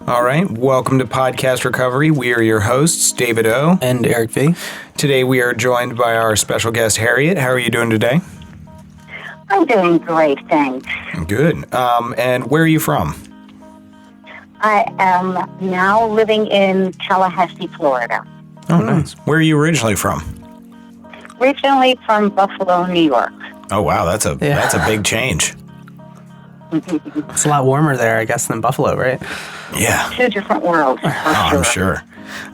All right, welcome to Podcast Recovery. We are your hosts, David O. And Eric V. Today we are joined by our special guest, Harriet. How are you doing today? I'm doing great, thanks. Good. And where are you from? I am now living in Tallahassee, Florida. Oh, nice. Where are you originally from? Originally from Buffalo, New York. Oh, wow, that's a big change. It's a lot warmer there, I guess, than Buffalo, right? Yeah. Two different worlds, for sure. I'm sure.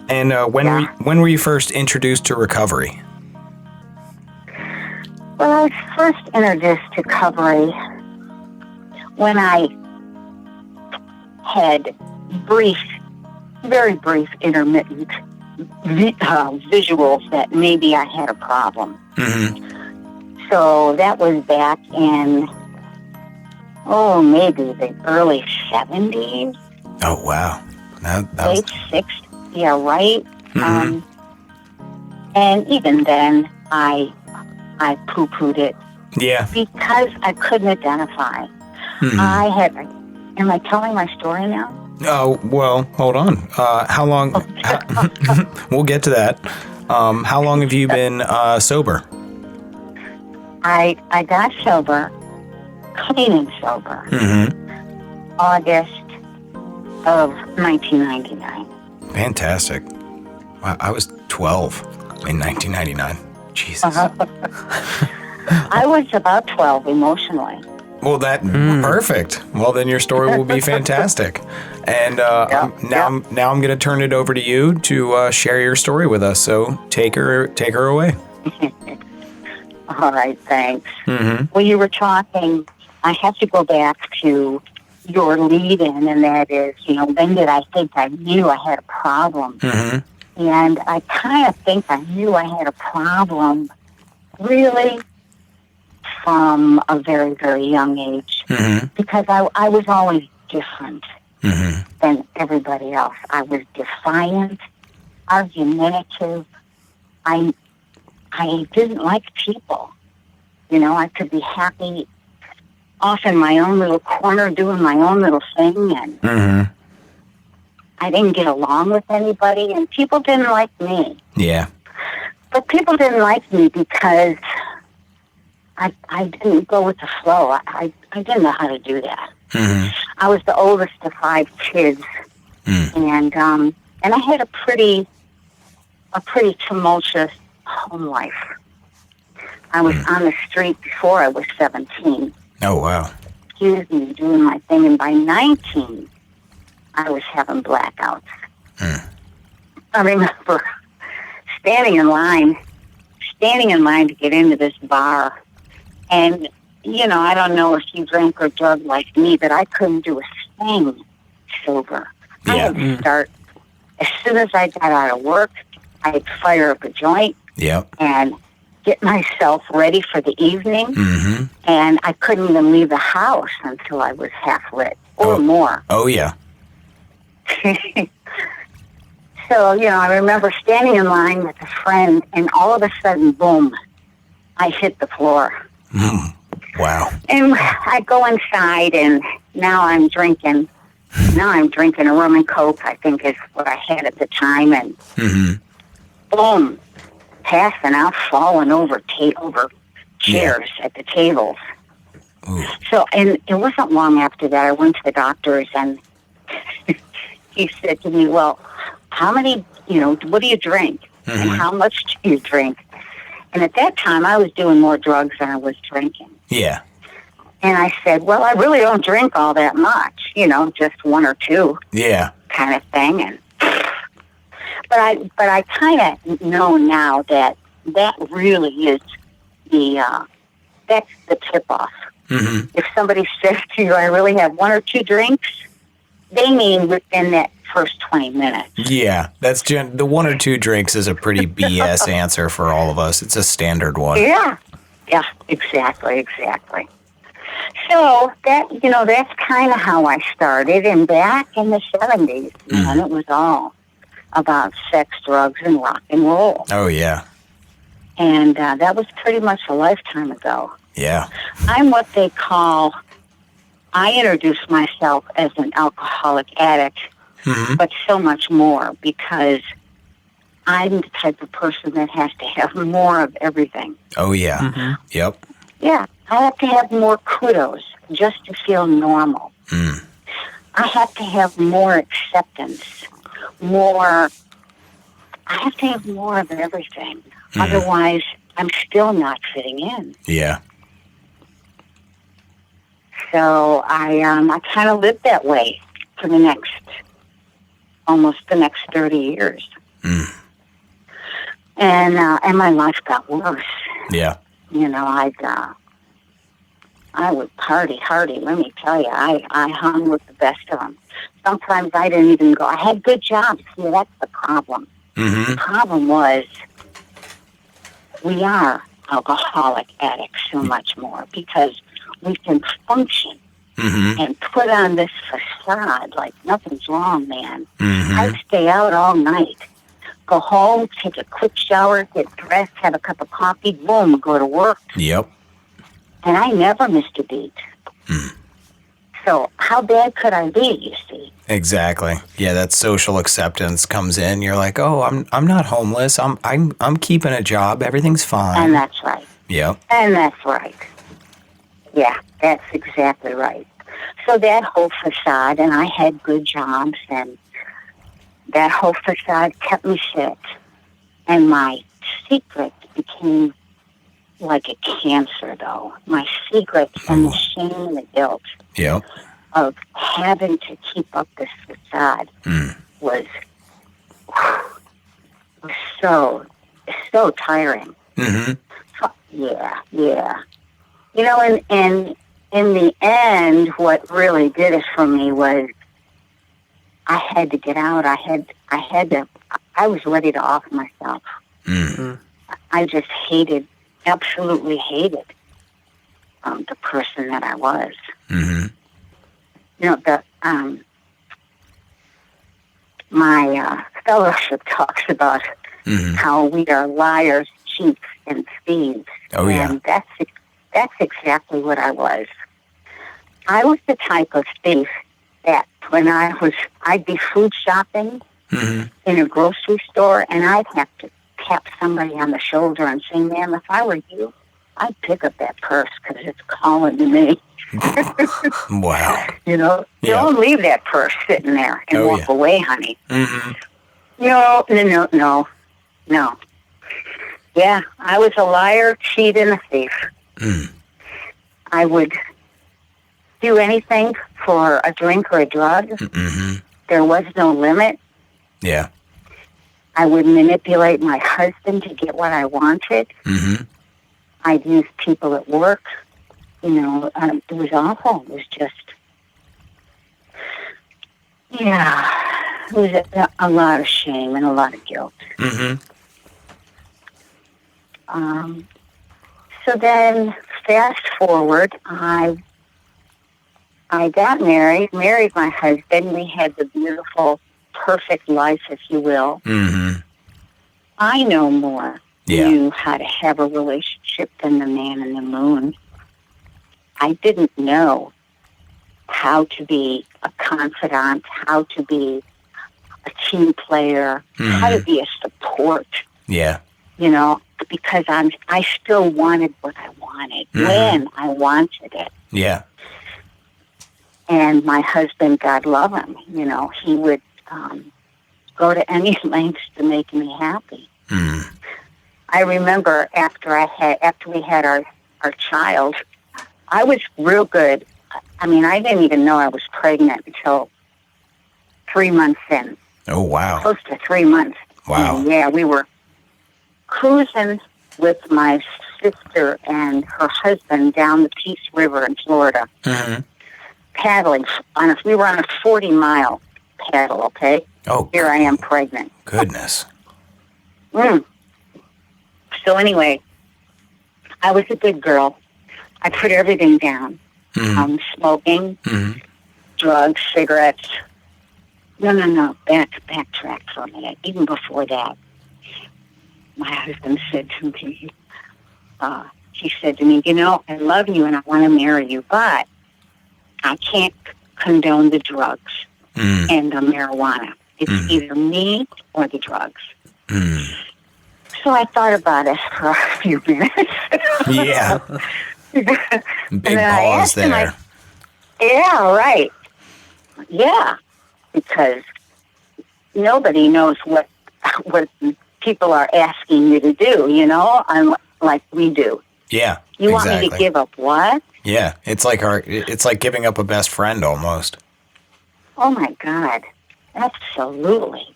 And when were you first introduced to recovery? Well, I was first introduced to recovery when I had very brief, intermittent visuals that maybe I had a problem. Mm-hmm. So that was back in, maybe the early 70s. Oh, wow. That was... Late 60s, yeah, right? Mm-hmm. And even then, I poo-pooed it. Yeah. Because I couldn't identify. Mm-hmm. Am I telling my story now? Oh, well, hold on. How long? We'll get to that. How long have you been sober? I got sober, clean and sober, August of 1999. Fantastic. Wow, I was 12 in 1999. Jesus. I was about 12 emotionally. Well, perfect. Well, then your story will be fantastic. And now I'm going to turn it over to you to share your story with us. So take her away. All right, thanks. Mm-hmm. Well, you were talking, I have to go back to your lead-in, and that is, when did I think I knew I had a problem? Mm-hmm. And I kind of think I knew I had a problem, really, from a very, very young age, because I was always different than everybody else. I was defiant, argumentative. I didn't like people. I could be happy off in my own little corner doing my own little thing, and I didn't get along with anybody, and people didn't like me. Yeah. But people didn't like me because I didn't go with the flow. I didn't know how to do that. Mm-hmm. I was the oldest of 5 kids, and I had a pretty tumultuous home life. I was on the street before I was 17. Oh, wow. Excuse me, doing my thing, and by 19, I was having blackouts. I remember standing in line to get into this bar. And, I don't know if you drank or drug like me, but I couldn't do a thing sober. Yeah. I had to start, as soon as I got out of work, I'd fire up a joint and get myself ready for the evening. Mm-hmm. And I couldn't even leave the house until I was half lit or more. Oh, yeah. So, I remember standing in line with a friend, and all of a sudden, boom, I hit the floor. Wow. And I go inside, and now I'm drinking. Now I'm drinking a rum and coke, I think is what I had at the time. And boom, passing out, falling over chairs at the tables. Ooh. So, and it wasn't long after that I went to the doctors, and he said to me, well, how many, what do you drink? And how much do you drink? And at that time, I was doing more drugs than I was drinking. Yeah. And I said, well, I really don't drink all that much, just 1 or 2. Yeah. Kind of thing. And but I kind of know now that really is that's the tip-off. Mm-hmm. If somebody says to you, I really have 1 or 2 drinks, they mean within that first 20 minutes. Yeah, that's the 1 or 2 drinks is a pretty BS answer for all of us. It's a standard one. Yeah, exactly. So that's kind of how I started. And back in the 70s, man, it was all about sex, drugs, and rock and roll. Oh, yeah. And that was pretty much a lifetime ago. Yeah. I'm what they call I introduced myself as an alcoholic addict, Mm-hmm. but so much more because I'm the type of person that has to have more of everything. Oh, yeah. Mm-hmm. Yep. Yeah, I have to have more kudos just to feel normal. Mm. I have to have more acceptance, I have to have more of everything. Mm. Otherwise, I'm still not fitting in. Yeah. So I kind of lived that way for almost the next 30 years. Mm. And my life got worse. Yeah. You know, I would party hardy. Let me tell you, I hung with the best of them. Sometimes I didn't even go. I had good jobs. See, that's the problem. Mm-hmm. The problem was we are alcoholic addicts so much more because we can function Mm-hmm. and put on this facade like nothing's wrong, man. Mm-hmm. I'd stay out all night, go home, take a quick shower, get dressed, have a cup of coffee, boom, go to work. Yep. And I never missed a beat. Mm. So how bad could I be, you see? Exactly. Yeah, that social acceptance comes in. You're like, oh, I'm not homeless. I'm keeping a job. Everything's fine. And that's right. Yep. And that's right. Yeah, that's exactly right. So that whole facade, and I had good jobs, and that whole facade kept me fit. And my secret became like a cancer, though. My secret and the shame and the guilt Yep. of having to keep up this facade was so tiring. Mm-hmm. Yeah. You know, and in the end, what really did it for me was I had to get out. I was ready to off myself. Mm. I just absolutely hated the person that I was. Mm-hmm. You know, my fellowship talks about how we are liars, cheats, and thieves. Oh, yeah. And that's exactly what I was. I was the type of thief that when I'd be food shopping in a grocery store, and I'd have to tap somebody on the shoulder and say, ma'am, if I were you, I'd pick up that purse because it's calling to me. Wow. You know, Yeah. don't leave that purse sitting there and walk away, honey. Mm-hmm. No. Yeah, I was a liar, cheat, and a thief. Mm. I would do anything for a drink or a drug. Mm-hmm. There was no limit. Yeah. I would manipulate my husband to get what I wanted. Mm-hmm. I'd use people at work. You know, it was awful. It was just, it was a lot of shame and a lot of guilt. Mm-hmm. So then, fast forward, I got married my husband. We had the beautiful, perfect life, if you will. Mm-hmm. I no more Yeah. knew how to have a relationship than the man in the moon. I didn't know how to be a confidant, how to be a team player, how to be a support. Yeah. You know, because I still wanted what I wanted when I wanted it. Yeah. And my husband, God love him, you know, he would go to any lengths to make me happy. Mm. I remember after we had our child, I was real good. I mean, I didn't even know I was pregnant until 3 months in. Oh, wow. Close to 3 months. Wow. And yeah, we were cruising with my sister and her husband down the Peace River in Florida, paddling. We were on a 40-mile paddle, okay? Oh, here I am pregnant. Goodness. So anyway, I was a good girl. I put everything down. Smoking, drugs, cigarettes. No. Backtrack for a minute. Even before that, my husband said to me, he said to me, you know, I love you and I want to marry you, but I I can't condone the drugs and the marijuana. It's either me or the drugs. So I thought about it for a few minutes. Yeah. Big pause there. Yeah, right. Yeah, because nobody knows what people are asking you to do, like we do. Yeah, You want me to give up what? Yeah, it's like giving up a best friend almost. Oh my God, absolutely.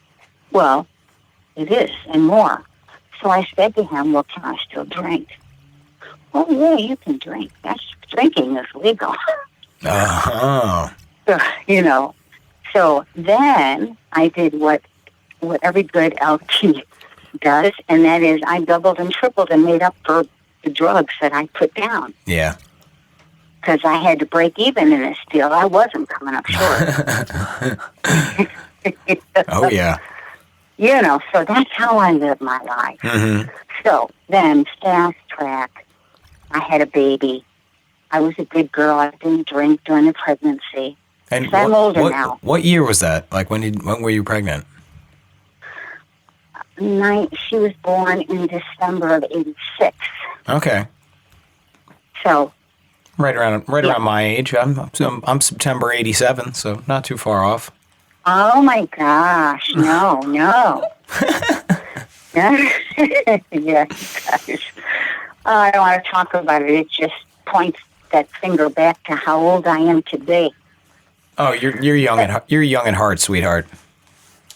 Well, it is, and more. So I said to him, well, can I still drink? Oh, yeah, you can drink. Drinking is legal. Uh-huh. So then I did what every good LT does, and that is I doubled and tripled and made up for the drugs that I put down. Yeah. Because I had to break even in this deal. I wasn't coming up short. Oh, yeah. So that's how I live my life. Mm-hmm. So then, fast track, I had a baby. I was a good girl. I didn't drink during the pregnancy. And I'm older now. What year was that? Like, when were you pregnant? She was born in December of '86. Okay. So. Right around my age. I'm September '87, so not too far off. Oh my gosh! No. Yes, guys. I don't want to talk about it. It just points that finger back to how old I am today. Oh, you're young at heart, sweetheart.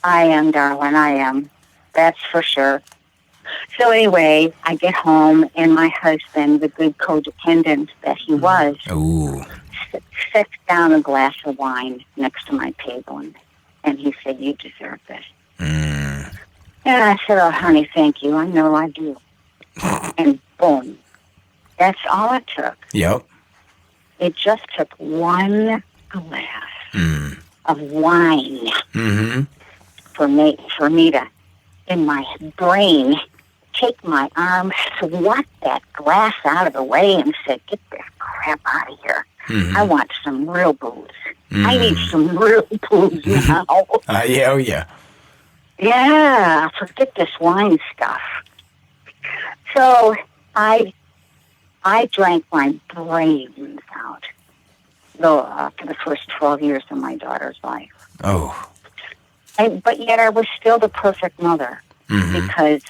I am, darling. I am. That's for sure. So anyway, I get home, and my husband, the good codependent that he was, sets down a glass of wine next to my table, and he said, "You deserve this." And I said, "Oh, honey, thank you. I know I do." And boom. That's all it took. Yep. It just took one glass of wine for me to, in my brain, take my arm, swat that glass out of the way, and said, "Get this crap out of here. I want some real booze. I need some real booze now." Yeah, oh yeah. Yeah, forget this wine stuff. So I drank my brains out for the first 12 years of my daughter's life. Oh. But yet I was still the perfect mother because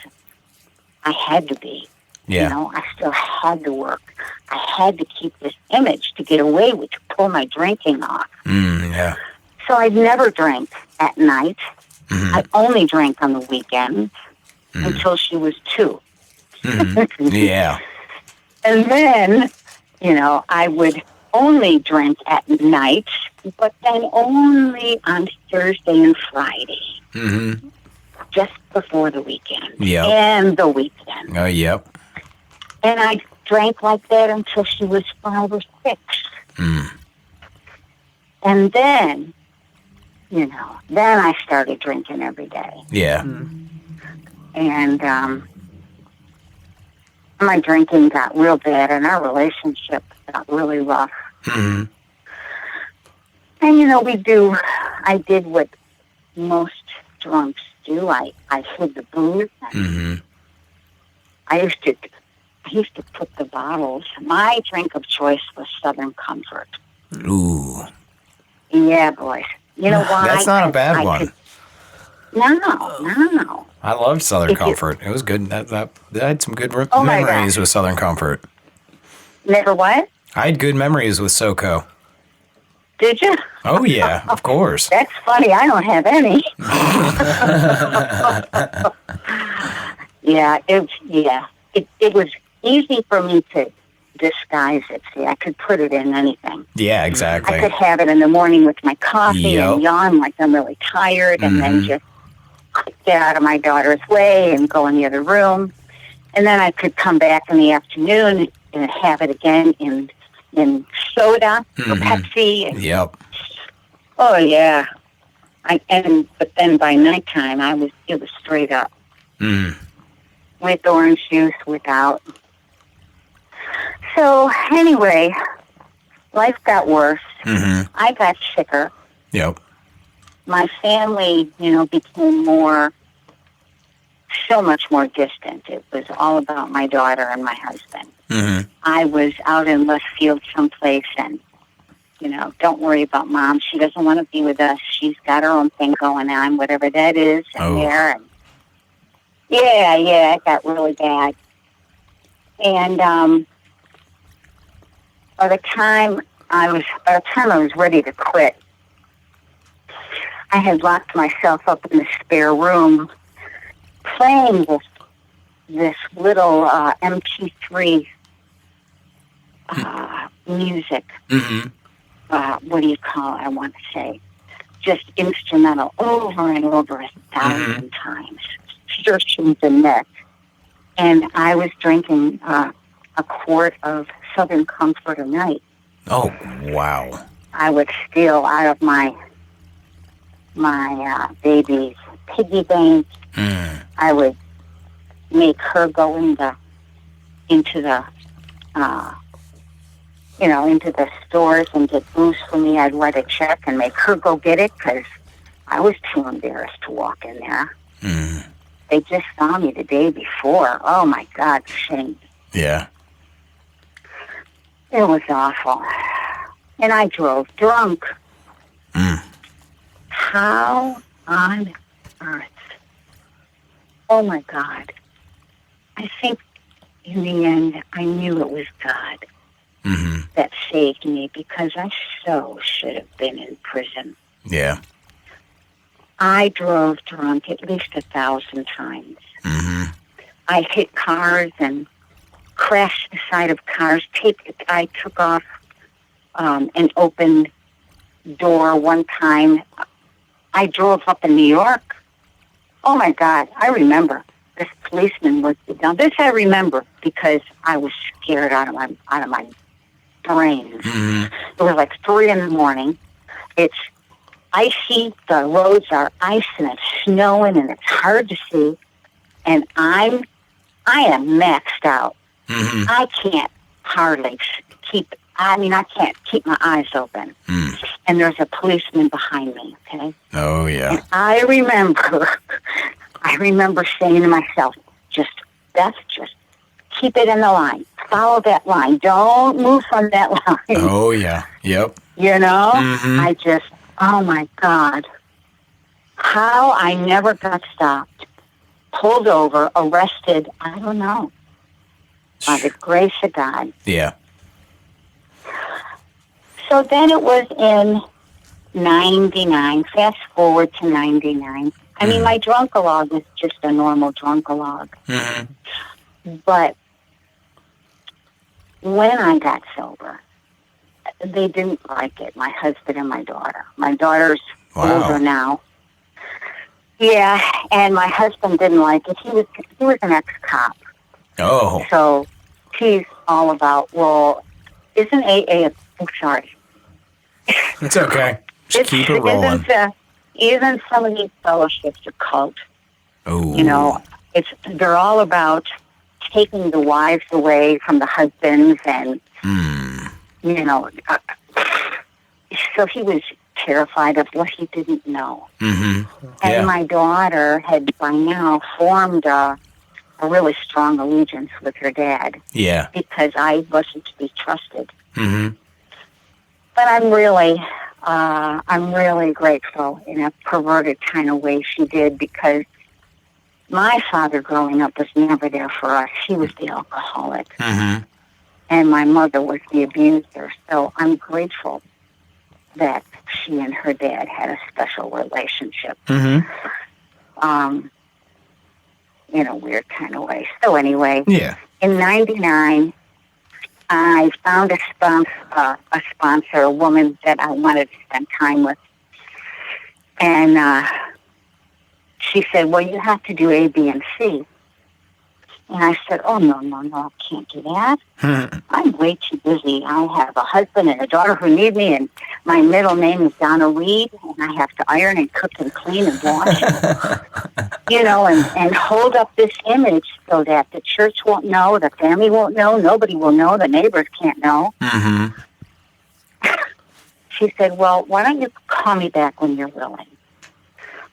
I had to be. Yeah. I still had to work. I had to keep this image to get away with, to pull my drinking off. Yeah. So I never drank at night. I only drank on the weekends until she was 2. Yeah. And then, I would only drink at night, but then only on Thursday and Friday. Just before the weekend. Yep. And the weekend. Oh, yep. And I drank like that until she was 5 or 6. And then, then I started drinking every day. Yeah. And my drinking got real bad, and our relationship got really rough. And, I did what most drunks do. I hid the booze. I used to put the bottles. My drink of choice was Southern Comfort. Ooh. Yeah, boys. You know why? That's not a bad one. No. I loved Southern Comfort. It was good. I had some good memories with Southern Comfort. Never what? I had good memories with SoCo. Did you? Oh, yeah, of course. That's funny. I don't have any. It was easy for me to disguise it. See, I could put it in anything. Yeah, exactly. I could have it in the morning with my coffee and yawn like I'm really tired, and then just get out of my daughter's way and go in the other room. And then I could come back in the afternoon and have it again in soda or Pepsi. Yep. Oh yeah. But then by nighttime it was straight up. With orange juice, without. So anyway, life got worse. Mm-hmm. I got sicker. Yep. My family, became so much more distant. It was all about my daughter and my husband. Mm-hmm. I was out in left field someplace, and don't worry about Mom. She doesn't want to be with us. She's got her own thing going on, whatever that is. And and it got really bad. And by the time I was ready to quit, I had locked myself up in the spare room, playing this little MP3 music. Mm-hmm. What do you call it? I want to say just instrumental over and over 1,000 times, searching the net. And I was drinking a quart of Southern Comfort a night. Oh, wow. I would steal out of my baby's piggy bank. I would make her go into the stores and get booze for me. I'd write a check and make her go get it because I was too embarrassed to walk in there. They just saw me the day before. Oh, my God, shame. Yeah. It was awful. And I drove drunk. How on earth? Oh, my God. I think in the end, I knew it was God that saved me because I so should have been in prison. Yeah. I drove drunk at least 1,000 times. I hit cars and crashed the side of cars. I took off an open door one time. I drove up in New York. Oh, my God. I remember. This policeman was down. This I remember because I was scared out of my brains. It was like 3 a.m. It's icy. The roads are ice and it's snowing and it's hard to see. And I am maxed out. I can't hardly keep. I can't keep my eyes open. And there's a policeman behind me. Okay. Oh yeah. And I remember saying to myself, Beth, just keep it in the line. Follow that line. Don't move from that line. Oh yeah. Yep. I just, oh my God. How I never got stopped, pulled over, arrested, I don't know. By the grace of God. Yeah. So then it was in 99, fast forward to 99. I mean, my drunkalog was just a normal drunkalog. But when I got sober, they didn't like it, my husband and my daughter. My daughter's older now. Yeah, and my husband didn't like it. He was an ex-cop. Oh. So he's all about, well, isn't AA I'm sorry. It's okay. Just keep it rolling. Even some of these fellowships are cult. Oh. They're all about taking the wives away from the husbands and, so he was terrified of what he didn't know. And my daughter had by now formed a really strong allegiance with her dad. Yeah. Because I wasn't to be trusted. But I'm really grateful in a perverted kind of way she did because my father growing up was never there for us. He was the alcoholic. And my mother was the abuser. So I'm grateful that she and her dad had a special relationship. In a weird kind of way. So anyway, in 99, I found a sponsor, a woman that I wanted to spend time with. And she said, well, you have to do A, B, and C. And I said, oh, no, I can't do that. I'm way too busy. I have a husband and a daughter who need me, and my middle name is Donna Reed, and I have to iron and cook and clean and wash, and hold up this image so that the church won't know, the family won't know, nobody will know, the neighbors can't know. she said, well, why don't you call me back when you're willing?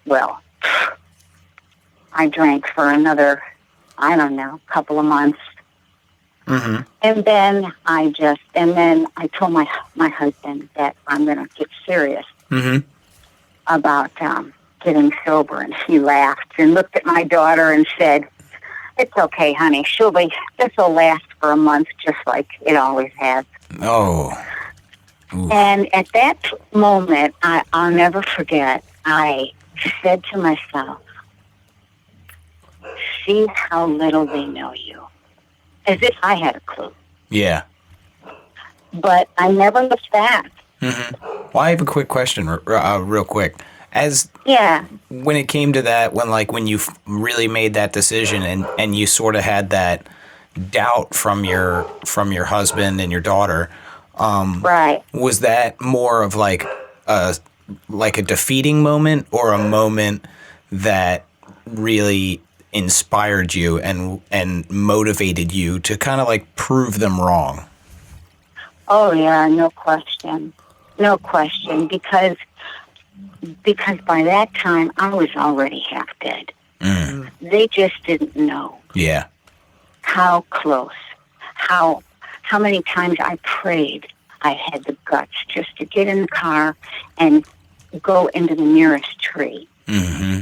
Well, I drank for another, I don't know, couple of months. Mm-hmm. And then I told my husband that I'm going to get serious about getting sober. And he laughed and looked at my daughter and said, it's okay, honey. This will last for a month just like it always has. Oh. Ooh. And at that moment, I'll never forget, I said to myself, see how little they know you. As if I had a clue. Yeah. But I never looked back. Mm-hmm. Well, I have a quick question, real quick. When it came to that, when you really made that decision and you sort of had that doubt from your husband and your daughter, right? Was that more of like a defeating moment, or a moment that really inspired you and motivated you to kind of like prove them wrong? Oh yeah, no question, because by that time I was already half dead. They just didn't know. Yeah. How close, how many times I prayed I had the guts just to get in the car and go into the nearest tree. Mm-hmm.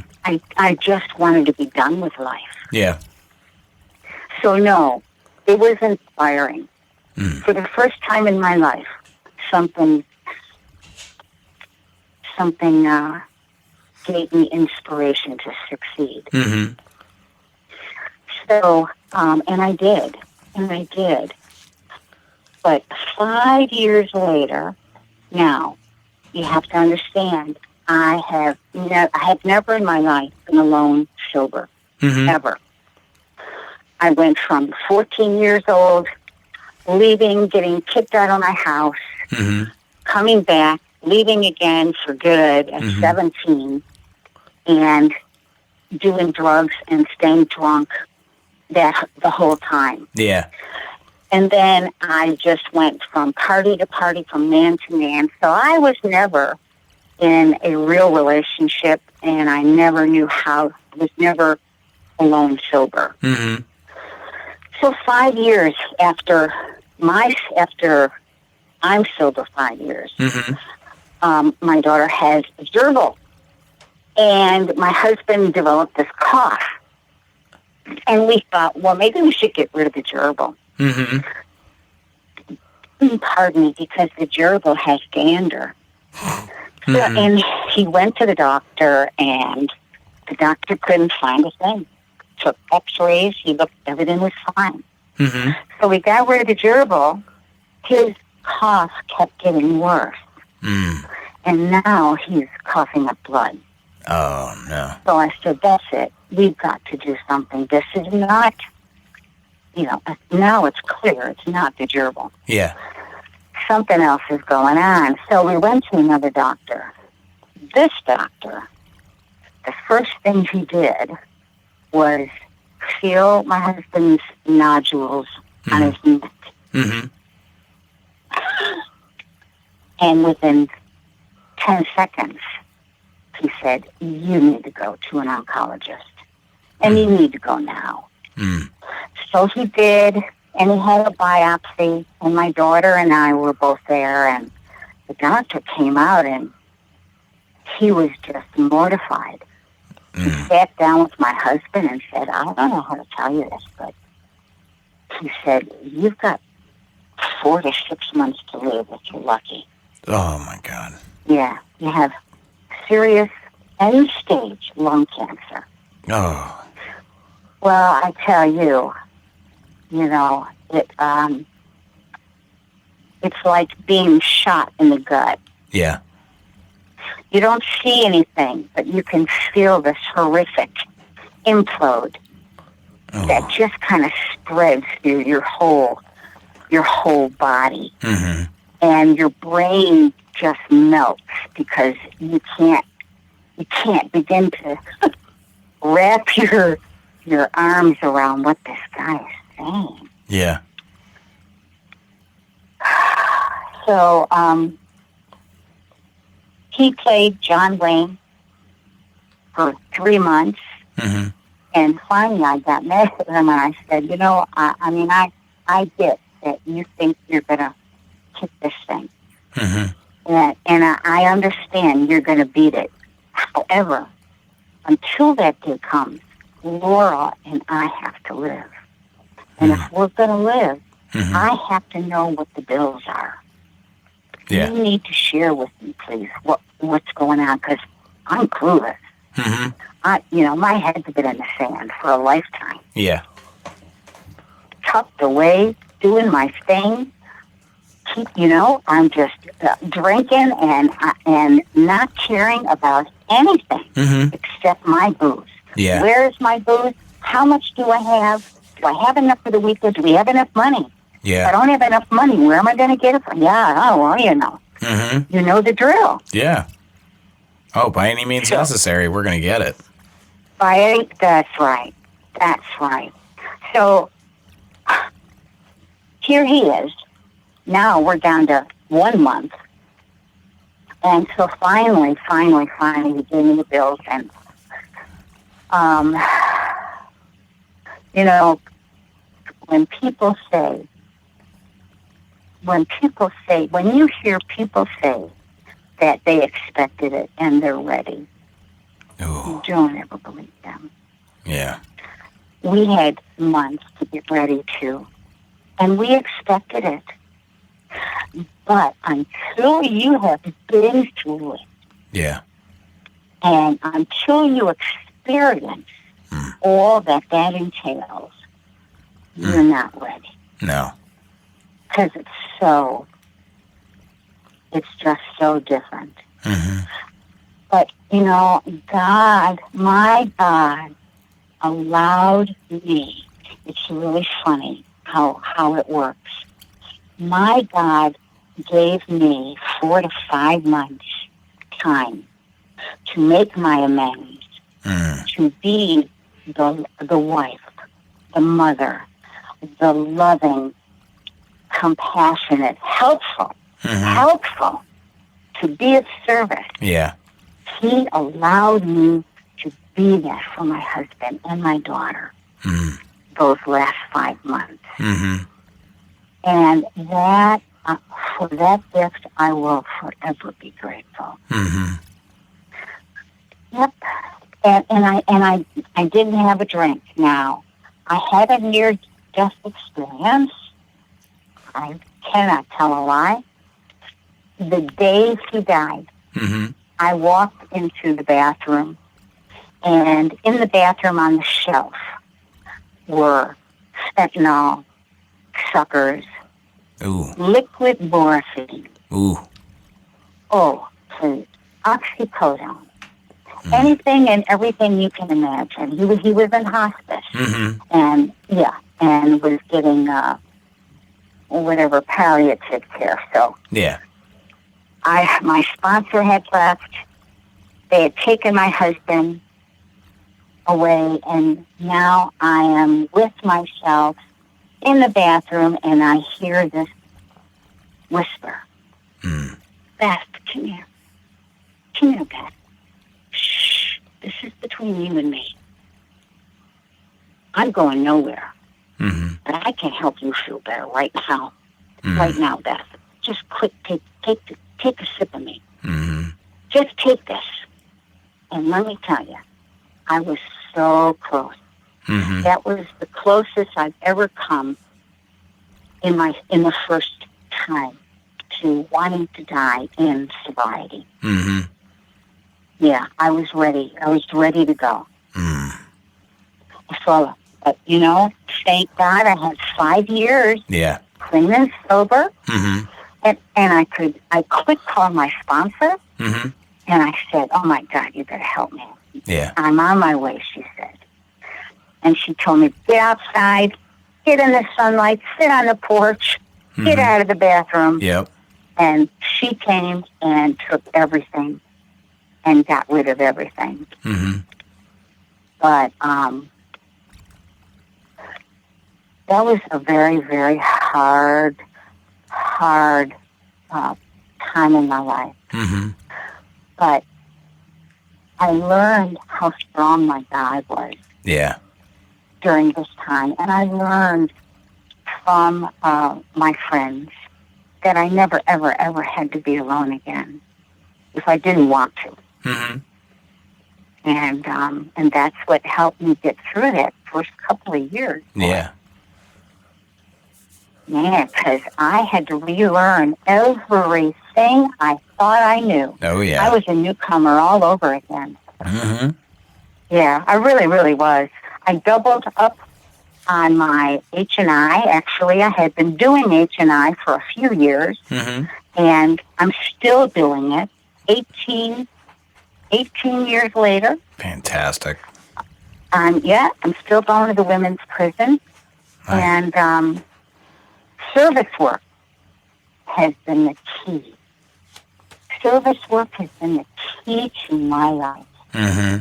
I just wanted to be done with life. Yeah. So no, it was inspiring. For the first time in my life, something gave me inspiration to succeed. Mm-hmm. So, and I did. But 5 years later, now, you have to understand, I have never in my life been alone sober, ever. I went from 14 years old, leaving, getting kicked out of my house, coming back, leaving again for good at 17, and doing drugs and staying drunk the whole time. Yeah. And then I just went from party to party, from man to man. So I was never in a real relationship, and I never was never alone sober. Mm-hmm. So 5 years after I'm sober, 5 years, my daughter has gerbil, and my husband developed this cough. And we thought, well, maybe we should get rid of the gerbil. Mm-hmm. Pardon me, because the gerbil has gander. So, and he went to the doctor, and the doctor couldn't find a thing. Took x-rays, he looked, everything was fine. So we got rid of the gerbil. His cough kept getting worse. And now he's coughing up blood. Oh, no. So I said, that's it. We've got to do something. This is not, now it's clear it's not the gerbil. Yeah. Something else is going on. So we went to another doctor. This doctor, the first thing he did was feel my husband's nodules on his neck. And within 10 seconds, he said, you need to go to an oncologist. And you need to go now. So he did, and he had a biopsy, and my daughter and I were both there, and the doctor came out, and he was just mortified. He sat down with my husband and said, I don't know how to tell you this, but he said, you've got 4 to 6 months to live if you're lucky. Oh, my God. Yeah, you have serious end-stage lung cancer. Oh. Well, I tell you, it's like being shot in the gut. Yeah. You don't see anything, but you can feel this horrific implode that just kind of spreads through your whole body. And your brain just melts because you can't begin to wrap your arms around what this guy is saying. Yeah. So he played John Wayne for 3 months. Mm-hmm. And finally I got mad at him and I said, I get that you think you're going to kick this thing. Mm-hmm. And I understand you're going to beat it. However, until that day comes, Laura and I have to live. And if we're going to live, I have to know what the bills are. Yeah. You need to share with me, please, what's going on, because I'm clueless. Mm-hmm. My head's been in the sand for a lifetime. Yeah. Tucked away, doing my thing. I'm just drinking and not caring about anything except my booze. Yeah. Where's my booze? How much do I have? Do I have enough for the weekend? Do we have enough money? Yeah. If I don't have enough money, where am I going to get it from? Yeah, you know. Mm-hmm. You know the drill. Yeah. Oh, by any means necessary, we're going to get it. That's right. That's right. So here he is. Now we're down to 1 month. And so finally, he gave me the bills. And, when you hear people say that they expected it and they're ready, you don't ever believe them. Yeah. We had months to get ready too. And we expected it. But until you have been through it, yeah, and until you experience all that entails, you're not ready. No. Because it's just so different. Mm-hmm. But, my God allowed me, it's really funny how it works. My God gave me 4 to 5 months time to make my amends, to be the wife, the mother, the loving, compassionate, helpful, to be of service. Yeah. He allowed me to be that for my husband and my daughter those last 5 months. Mm-hmm. And that, for that gift, I will forever be grateful. Mm-hmm. Yep. And I didn't have a drink. Now, I had a near-death experience. I cannot tell a lie. The day he died, I walked into the bathroom, and in the bathroom on the shelf were fentanyl, suckers, liquid morphine. Please, oxycodone. Anything and everything you can imagine. He was in hospice, and was getting whatever palliative care. So my sponsor had left. They had taken my husband away, and now I am with myself in the bathroom, and I hear this whisper. Beth, come here. Come here, Beth. Shh. This is between you and me. I'm going nowhere. But I can help you feel better right now. Right now, Beth. Just take a sip of me. Just take this. And let me tell you, I was so close. That was the closest I've ever come in the first time to wanting to die in sobriety. Yeah, I was ready. I was ready to go. So, thank God I had 5 years clean and sober. And I could call my sponsor. And I said, oh, my God, you got to help me. Yeah. I'm on my way, she said. And she told me, get outside, get in the sunlight, sit on the porch, get out of the bathroom. Yep. And she came and took everything and got rid of everything. But that was a very, very hard time in my life. Mm-hmm. But I learned how strong my God was Yeah. during this time. And I learned from my friends that I never, ever, ever had to be alone again if I didn't want to. Mm-hmm. And that's what helped me get through that first couple of years. Yeah. Yeah, because I had to relearn everything I thought I knew. Oh, yeah. I was a newcomer all over again. Mm-hmm. Yeah, I really, really was. I doubled up on my H&I. Actually, I had been doing H&I for a few years, Mm-hmm. and I'm still doing it 18 years later. Fantastic. I'm still going to the women's prison. Nice. And service work has been the key. Service work has been the key to my life. Mm-hmm.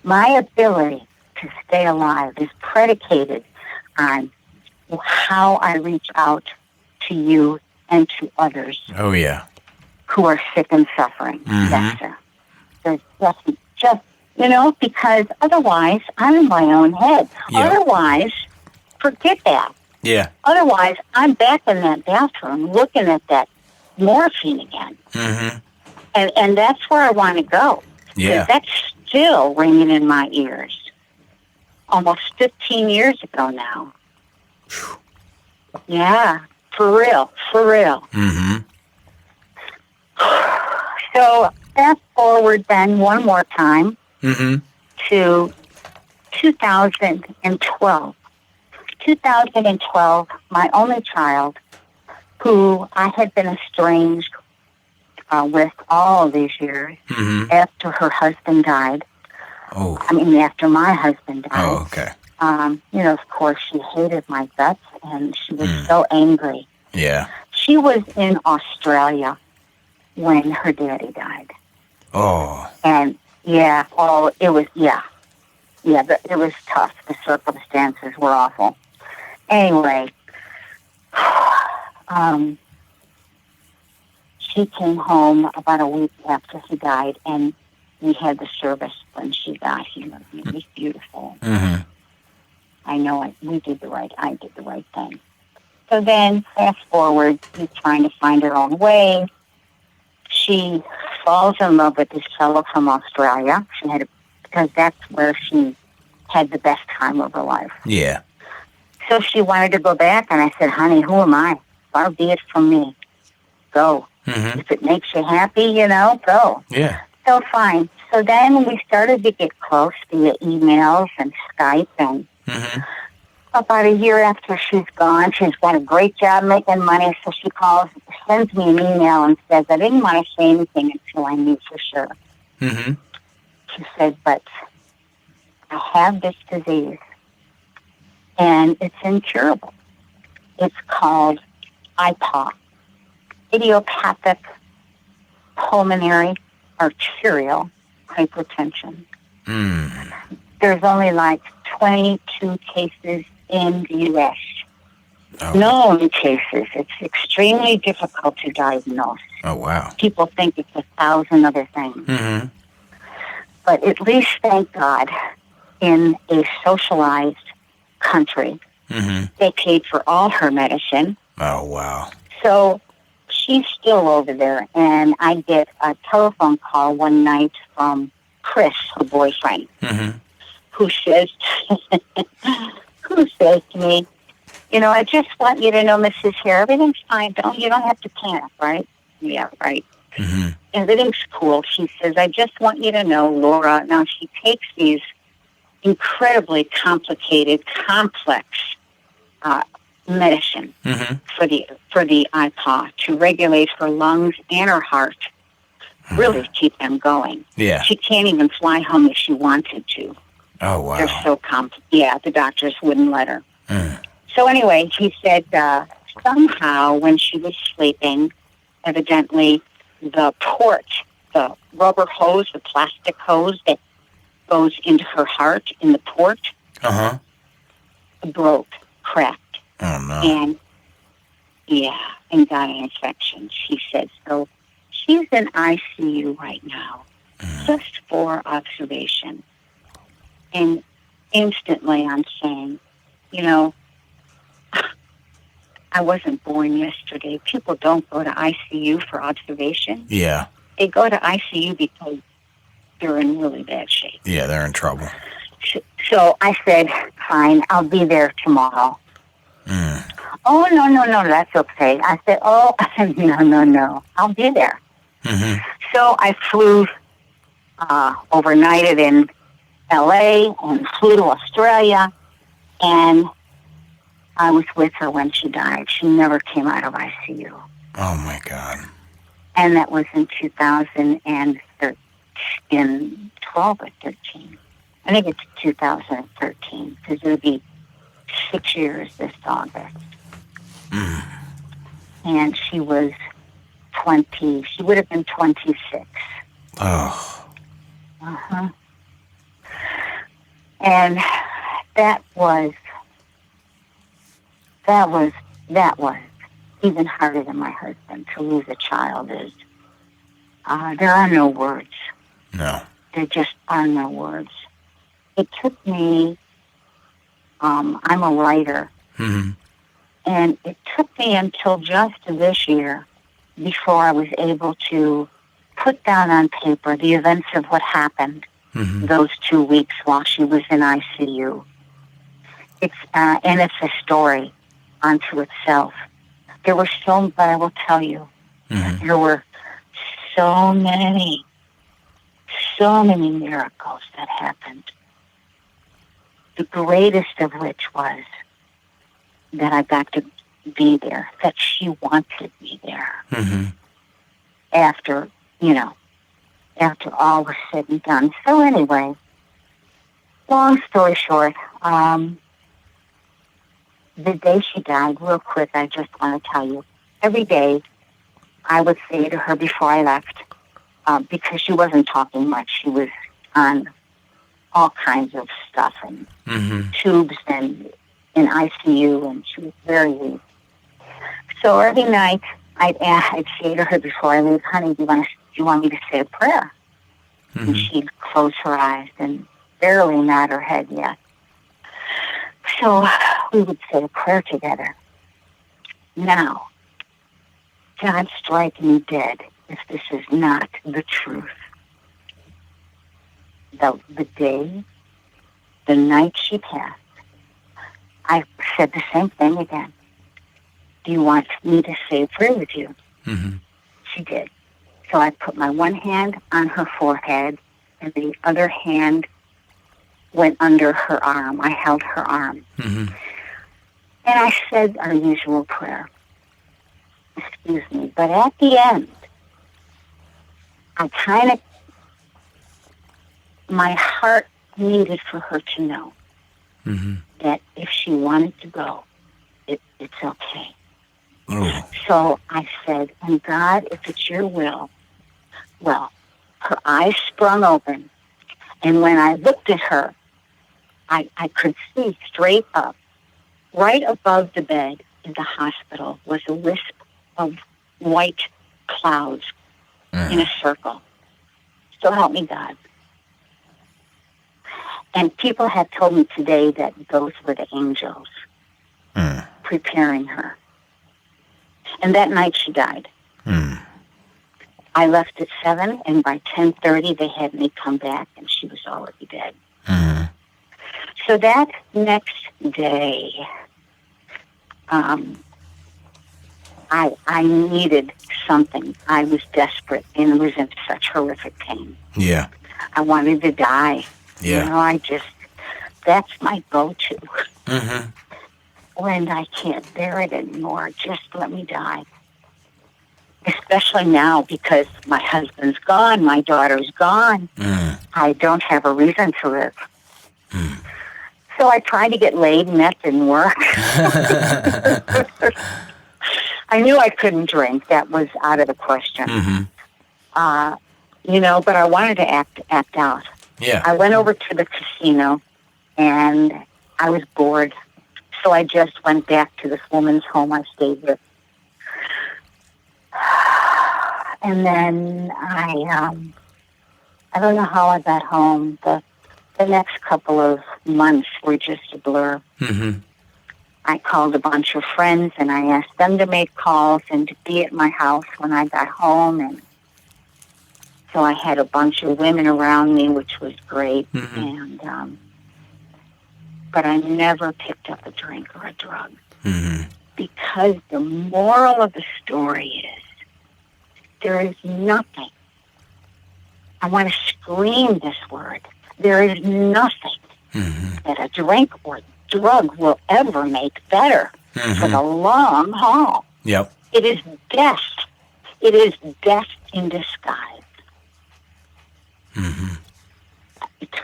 My ability to stay alive is predicated on how I reach out to you and to others Oh, yeah. who are sick and suffering. Mm-hmm. There's just, because otherwise I'm in my own head. Yep. Otherwise, forget that. Yeah. Otherwise, I'm back in that bathroom looking at that morphine again. Mm-hmm. And that's where I want to go. Yeah. That's still ringing in my ears. Almost 15 years ago now. Yeah, for real. Mm-hmm. So fast forward then one more time Mm-hmm. to 2012. 2012, my only child, who I had been estranged with all of these years Mm-hmm. after her husband died. Oh. After my husband died. Oh, okay. Of course, she hated my guts, and she was so angry. Yeah. She was in Australia when her daddy died. Oh. And, it was tough. The circumstances were awful. Anyway, she came home about a week after he died, and we had the service when she got here. It was beautiful. Mm-hmm. I know I did the right thing. So then, fast forward, she's trying to find her own way. She falls in love with this fellow from Australia. Because that's where she had the best time of her life. Yeah. So she wanted to go back, and I said, honey, who am I? Far be it from me. Go. Mm-hmm. If it makes you happy, go. Yeah. So fine. So then we started to get close via emails and Skype, and Mm-hmm. about a year after she's gone, she's got a great job making money, so she sends me an email and says, I didn't want to say anything until I knew for sure. Mm-hmm. She said, but I have this disease, and it's incurable. It's called IPA, idiopathic pulmonary arterial hypertension. Mm. There's only like 22 cases in the U.S. Oh. Known cases. It's extremely difficult to diagnose. Oh, wow. People think it's 1,000 other things. Mm-hmm. But at least, thank God, in a socialized country, Mm-hmm. they paid for all her medicine. Oh, wow. So she's still over there, and I get a telephone call one night from Chris, her boyfriend, Mm-hmm. who says to me, I just want you to know, Mrs. Hare, everything's fine. You don't have to panic, right? Yeah, right. Mm-hmm. Everything's cool. She says, I just want you to know, Laura. Now, she takes these incredibly complicated, complex medicine Mm-hmm. for the IPA to regulate her lungs and her heart, really keep them going. Yeah. She can't even fly home if she wanted to. Oh, wow. They're so the doctors wouldn't let her. Mm. So anyway, he said somehow when she was sleeping, evidently the port, the rubber hose, the plastic hose that goes into her heart in the port, Uh-huh. broke, cracked. Oh, no. And Yeah, and got an infection. She said, so she's in ICU right now, just for observation. And instantly I'm saying, you know, I wasn't born yesterday. People don't go to ICU for observation. Yeah. They go to ICU because they're in really bad shape. Yeah, they're in trouble. So I said, fine, I'll be there tomorrow. Oh, no, that's okay. I said, oh, no, I'll be there. So I flew, overnighted in LA and flew to Australia, and I was with her when she died. She never came out of ICU. Oh, my God. And that was in 12 or 13. I think it's 2013, because it'll be 6 years this August. And she was 20. She would have been 26. Oh. And that was even harder than my husband. To lose a child is, there are no words. No. There just are no words. It took me, I'm a writer, and it took me until just this year before I was able to put down on paper the events of what happened those 2 weeks while she was in ICU. And it's a story unto itself. There were but I will tell you, there were so many miracles that happened. The greatest of which was that I got to be there, that she wanted me there. After all was said and done. So anyway, long story short, the day she died, real quick, I just want to tell you, every day I would say to her before I left, because she wasn't talking much, she was on all kinds of stuff and tubes and in ICU, and she was very weak. So every night I'd say to her before I leave, honey, do you want me to say a prayer? And she'd close her eyes and barely nod her head yet. So we would say a prayer together. Now, God strike me dead if this is not the truth. The night she passed, I said the same thing again. Do you want me to say a prayer with you? She did. So I put my one hand on her forehead, and the other hand went under her arm. I held her arm. And I said our usual prayer. Excuse me. But at the end, my heart needed for her to know that if she wanted to go, it's okay. So I said, and God, if it's your will, well, her eyes sprung open, and when I looked at her, I could see straight up, right above the bed in the hospital was a wisp of white clouds in a circle. So help me God. And people have told me today that those were the angels preparing her. And that night she died. I left at 7, and by 10:30 they had me come back, and she was already dead. So that next day, I needed something. I was desperate and was in such horrific pain. Yeah. I wanted to die. Yeah. That's my go-to. When I can't bear it anymore, just let me die. Especially now, because my husband's gone, my daughter's gone. I don't have a reason to live. So I tried to get laid, and that didn't work. I knew I couldn't drink. That was out of the question. But I wanted to act out. Yeah. I went over to the casino, and I was bored. So I just went back to this woman's home I stayed with, And then I don't know how I got home. The next couple of months were just a blur. Mm-hmm. I called a bunch of friends, and I asked them to make calls and to be at my house when I got home. And so I had a bunch of women around me, which was great. Mm-hmm. And but I never picked up a drink or a drug. Mm-hmm. Because the moral of the story is there is nothing. I want to scream this word. There is nothing that a drink or drug will ever make better for the long haul. Yep. It is death. It is death in disguise. Mm-hmm.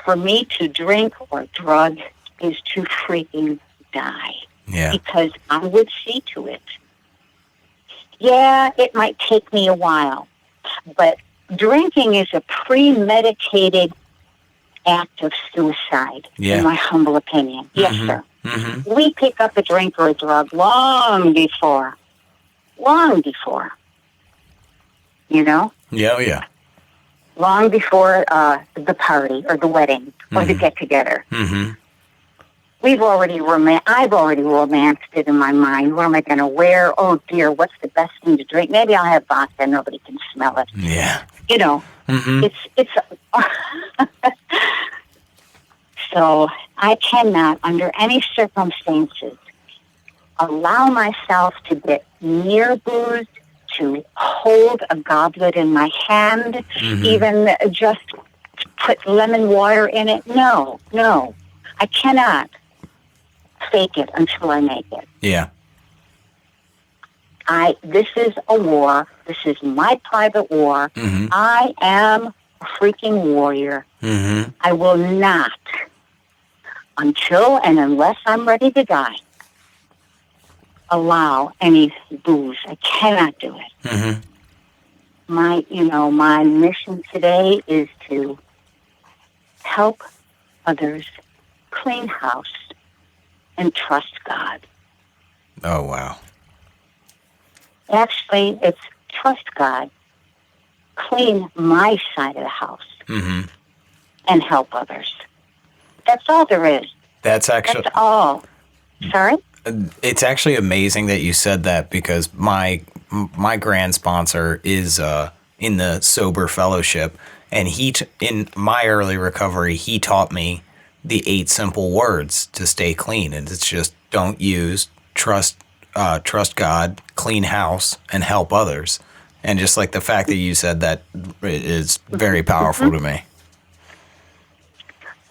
For me to drink or drug is to freaking die. Yeah. Because I would see to it. Yeah, it might take me a while, but drinking is a premeditated act of suicide, in my humble opinion. Yes, sir. Mm-hmm. We pick up a drink or a drug long before, you know? Yeah, yeah. Long before the party or the wedding or the get-together. Mm-hmm. I've already romanced it in my mind. What am I going to wear? Oh, dear, what's the best thing to drink? Maybe I'll have vodka. Nobody can smell it. Yeah. You know, it's so I cannot, under any circumstances, allow myself to get near booze, to hold a goblet in my hand, even just put lemon water in it. No, I cannot fake it until I make it. Yeah. This is a war. This is my private war. I am a freaking warrior. I will not, until and unless I'm ready to die, allow any booze. I cannot do it. My mission today is to help others clean house and trust God. Oh, wow. Actually, it's trust God, clean my side of the house, and help others. That's all there is. That's all. Sorry? It's actually amazing that you said that, because my grand sponsor is in the sober fellowship, and in my early recovery, he taught me the 8 simple words to stay clean, and it's just don't use, trust God, clean house, and help others. And just like the fact that you said that is very powerful to me.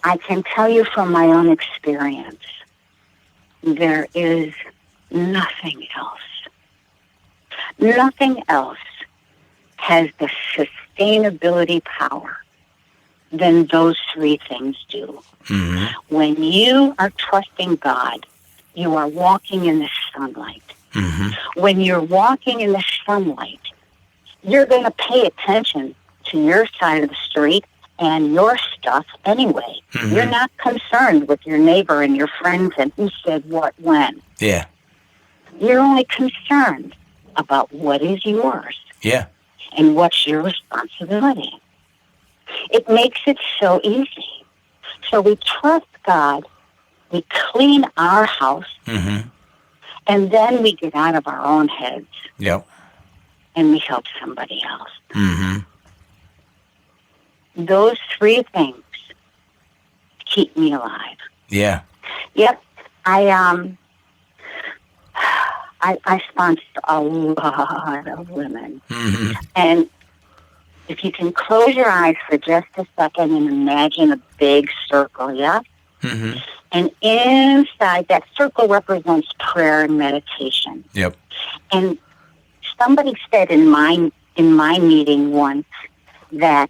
I can tell you from my own experience, there is nothing else. Nothing else has the sustainability power than those 3 things do. When you are trusting God, you are walking in the sunlight. When you're walking in the sunlight, you're going to pay attention to your side of the street and your stuff anyway. You're not concerned with your neighbor and your friends and who said what when. Yeah. You're only concerned about what is yours. Yeah. And what's your responsibility. It makes it so easy. So we trust God, we clean our house, and then we get out of our own heads. Yep. And we help somebody else. Those 3 things keep me alive. Yeah. Yep. I sponsored a lot of women. And if you can close your eyes for just a second and imagine a big circle, yeah? And inside that circle represents prayer and meditation. Yep. And somebody said in my meeting once that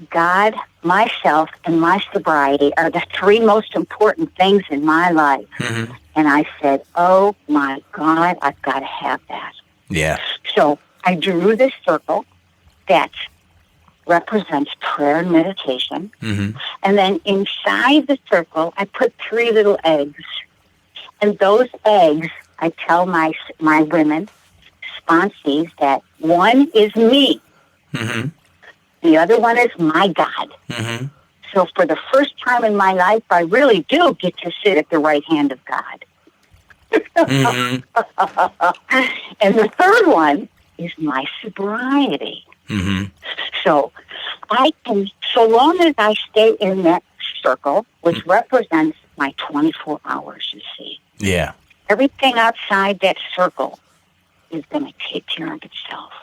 God, myself, and my sobriety are the 3 most important things in my life. And I said, oh my God, I've got to have that. Yeah. So I drew this circle that represents prayer and meditation. And then inside the circle, I put 3 little eggs. And those eggs, I tell my women, responsees that one is me. Mm-hmm. The other one is my God. Mm-hmm. So for the first time in my life, I really do get to sit at the right hand of God. Mm-hmm. And the third one is my sobriety. Mm-hmm. So I can, so long as I stay in that circle, which represents my 24 hours, you see. Yeah. Everything outside that circle is going to take care of itself.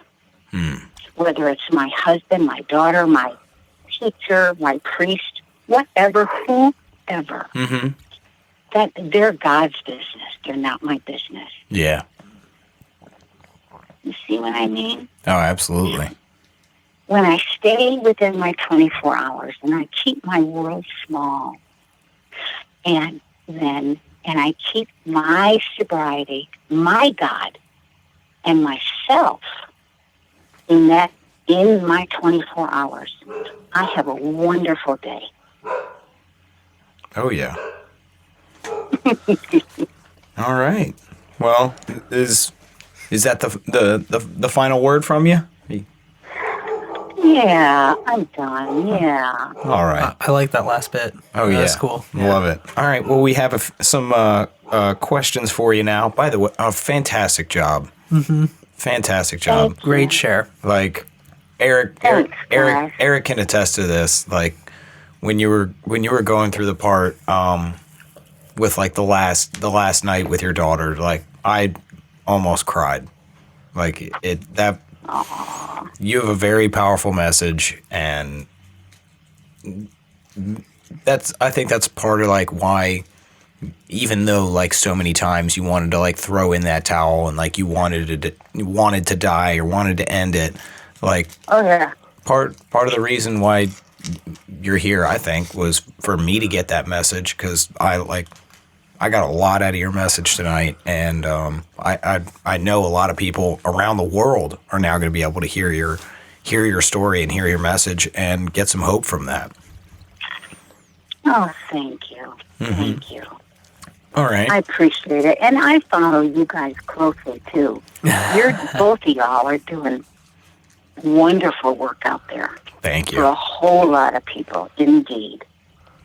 Whether it's my husband, my daughter, my teacher, my priest, whatever, whoever. Mm-hmm. That they're God's business. They're not my business. Yeah. You see what I mean? Oh, absolutely. When I stay within my 24 hours and I keep my world small, and I keep my sobriety, my God, and myself in my 24 hours, I have a wonderful day. Oh, yeah. All right. Well, is that the final word from you? Yeah, I'm done. Yeah. All right. I like that last bit. Oh, yeah. That's cool. Love it. All right. Well, we have some questions for you now. By the way, fantastic job. Mm-hmm. Fantastic job. Great share. Like Eric can attest to this. Like when you were going through the part with like the last night with your daughter, like I almost cried. Like you have a very powerful message, and I think that's part of like why, even though like so many times you wanted to like throw in that towel and like you wanted to die or wanted to end it, like part of the reason why you're here, I think, was for me to get that message, because I got a lot out of your message tonight, and I know a lot of people around the world are now going to be able to hear your story and hear your message and get some hope from that. Oh, thank you. Mm-hmm. Thank you. All right. I appreciate it. And I follow you guys closely, too. Both of y'all are doing wonderful work out there. Thank you. For a whole lot of people, indeed.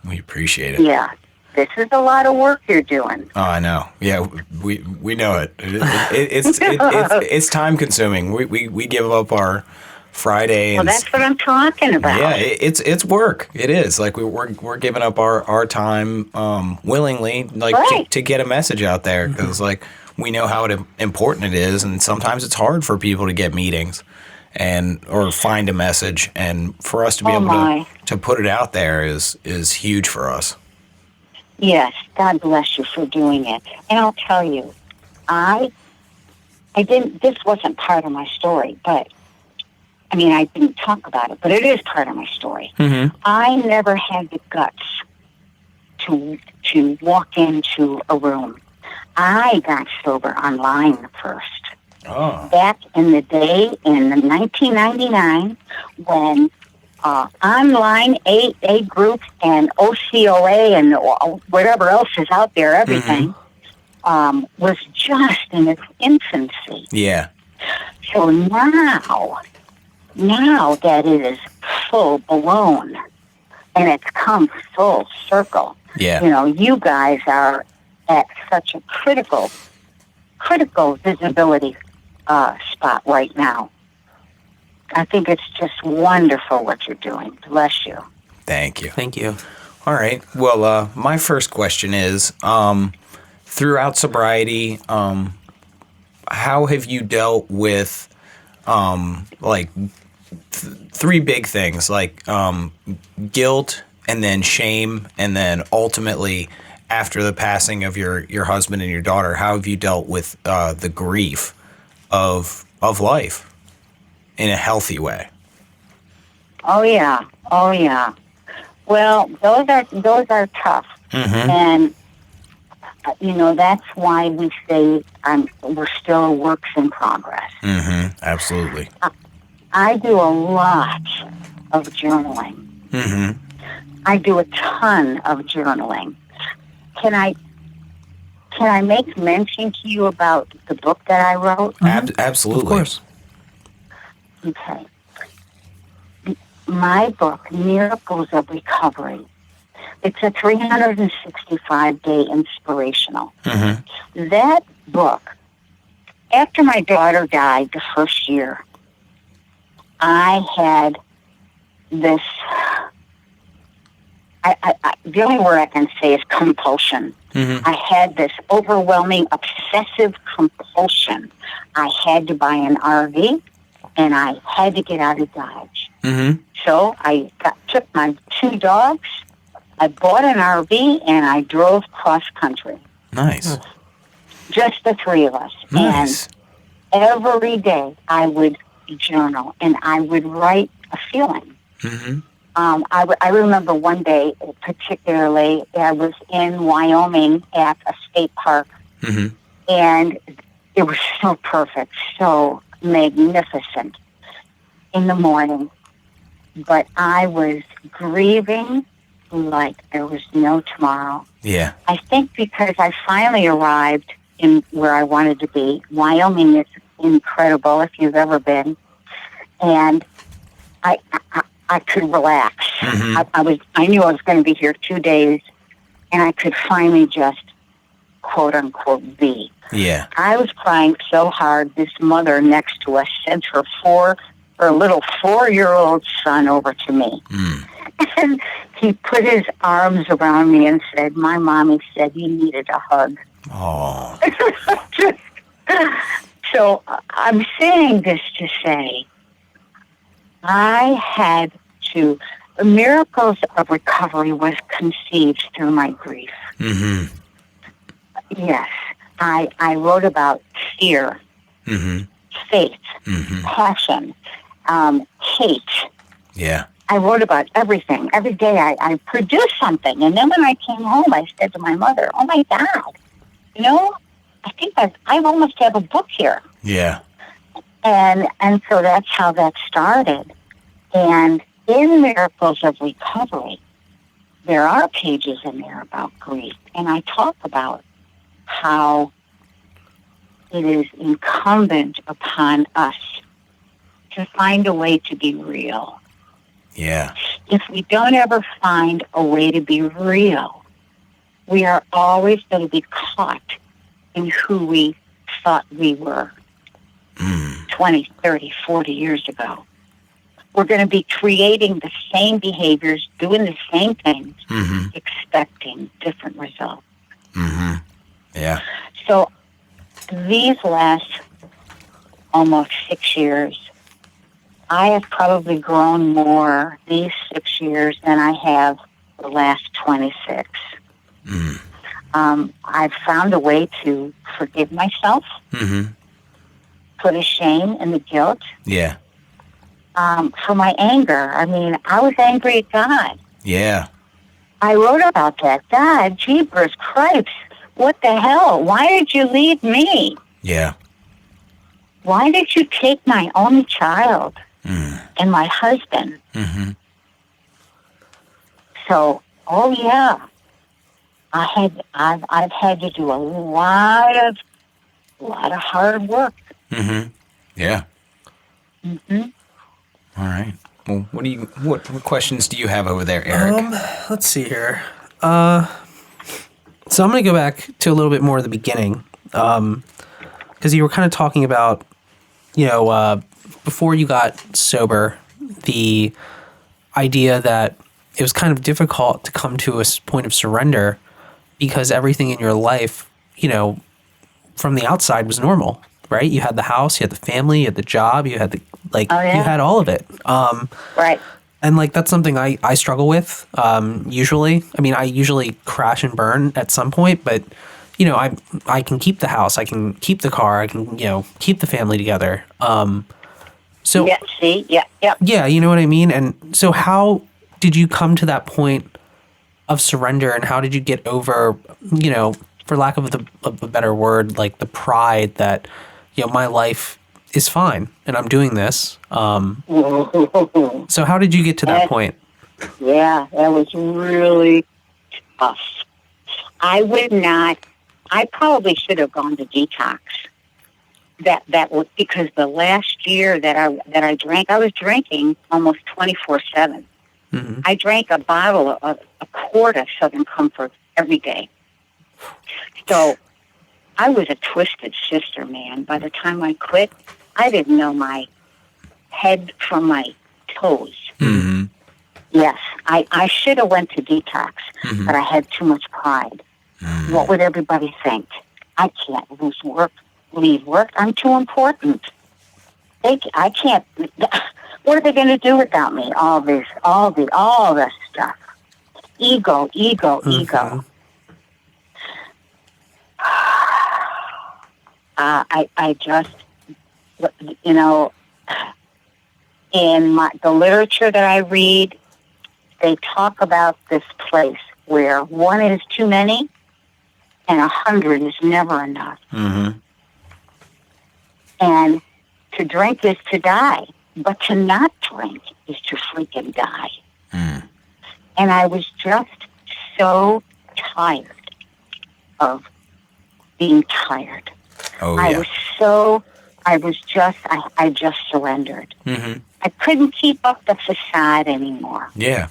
We appreciate it. Yeah. This is a lot of work you're doing. Oh, I know. Yeah, we know it. It's time consuming. We give up our Friday. Well, that's what I'm talking about. Yeah, it's work. It is. Like we're giving up our time willingly, like right. to get a message out there, because like we know how important it is, and sometimes it's hard for people to get meetings or find a message, and for us to be able to put it out there is huge for us. Yes, God bless you for doing it. And I'll tell you, this wasn't part of my story, but I mean, I didn't talk about it, but it is part of my story. Mm-hmm. I never had the guts to walk into a room. I got sober online first. Oh. Back in the day, in 1999, when online AA groups and OCOA and whatever else is out there, everything, was just in its infancy. Yeah. So now that it is full blown and it's come full circle, yeah. You guys are at such a critical visibility spot right now. I think it's just wonderful what you're doing. Bless you. Thank you. Thank you. All right. Well, my first question is, throughout sobriety, how have you dealt with, three big things, like guilt, and then shame, and then ultimately, after the passing of your husband and your daughter, how have you dealt with the grief of life in a healthy way? Oh yeah. Well, those are tough, and that's why we say we're still works in progress. Mm-hmm. Absolutely. I do a lot of journaling. Mm-hmm. I do a ton of journaling. Can I can I make mention to you about the book that I wrote? Absolutely. Of course. Okay. My book, Miracles of Recovery, it's a 365-day inspirational. Mm-hmm. That book, after my daughter died the first year, I had this, the only word I can say is compulsion. Mm-hmm. I had this overwhelming, obsessive compulsion. I had to buy an RV, and I had to get out of Dodge. Mm-hmm. So I took my 2 dogs, I bought an RV, and I drove cross-country. Nice. Just the 3 of us. Nice. And every day I would journal, and I would write a feeling. Mm-hmm. I remember one day, particularly, I was in Wyoming at a state park, Mm-hmm. and it was so perfect, so magnificent in the morning. But I was grieving like there was no tomorrow. Yeah. I think because I finally arrived in where I wanted to be. Wyoming is incredible if you've ever been. And I could relax. Mm-hmm. I knew I was going to be here 2 days, and I could finally just quote unquote be. Yeah. I was crying so hard. This mother next to us sent her little 4-year-old son over to me. Mm. And he put his arms around me and said, "My mommy said you needed a hug." Oh. So I'm saying this to say, I had to, the Miracles of Recovery was conceived through my grief. Mm-hmm. Yes. I wrote about fear, Mm-hmm. faith, Mm-hmm. passion, hate. Yeah. I wrote about everything. Every day I produced something. And then when I came home, I said to my mother, "Oh, my God, I think I almost have a book here." Yeah. And so that's how that started. And in Miracles of Recovery, there are pages in there about grief. And I talk about how it is incumbent upon us to find a way to be real. Yeah. If we don't ever find a way to be real, we are always going to be caught in who we thought we were 20, 30, 40 years ago. We're going to be creating the same behaviors, doing the same things, Mm-hmm. expecting different results. Mm-hmm. Yeah. So these last almost 6 years, I have probably grown more these 6 years than I have the last 26. Mm. I've found a way to forgive myself, Mm-hmm. put a shame in the guilt. Yeah. For my anger, I mean, I was angry at God. Yeah. I wrote about that. God, jeepers, cripes, what the hell? Why did you leave me? Yeah. Why did you take my only child and my husband? Mm-hmm. So, oh yeah, I've had to do a lot of hard work. Mm-hmm. Yeah. Mm-hmm. All right. Well, what questions do you have over there, Eric? Let's see here. So I'm going to go back to a little bit more of the beginning, because you were kind of talking about, before you got sober, the idea that it was kind of difficult to come to a point of surrender because everything in your life, from the outside was normal, right? You had the house, you had the family, you had the job, you had you had all of it. Right. And that's something I struggle with usually. I mean, I usually crash and burn at some point, but I can keep the house, I can keep the car, I can keep the family together. So Yeah. See. Yeah. Yeah. yeah, you know what I mean. And so, how did you come to that point of surrender, and how did you get over, for lack of a better word, like the pride that my life is fine and I'm doing this. So how did you get to that point? Yeah, that was really tough. I I probably should have gone to detox. That was because the last year that I drank, I was drinking almost 24/7. Mm-hmm. I drank a quart of Southern Comfort every day. So I was a twisted sister, man. By the time I quit, I didn't know my head from my toes. Mm-hmm. Yes, I should have went to detox, but I had too much pride. What would everybody think? I can't leave work. I'm too important. I can't. What are they going to do without me? All this stuff. Ego. I just, in the literature that I read, they talk about this place where one is too many and 100 is never enough. Mm-hmm. And to drink is to die, but to not drink is to freaking die. Mm. And I was just so tired of being tired. Oh, I yeah. just surrendered. Mm-hmm. I couldn't keep up the facade anymore. Yeah.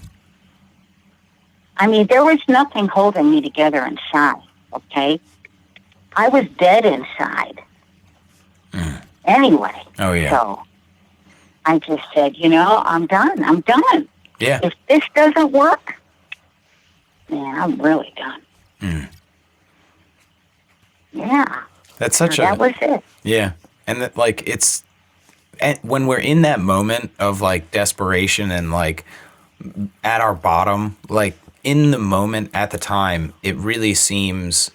I mean, there was nothing holding me together inside, okay? I was dead inside. Mm. Anyway. Oh, yeah. So I just said, I'm done. Yeah. If this doesn't work, man, I'm really done. Mm. Yeah. That's such that was it. Yeah. And that, like, and when we're in that moment of like desperation and like at our bottom, like in the moment at the time, it really seems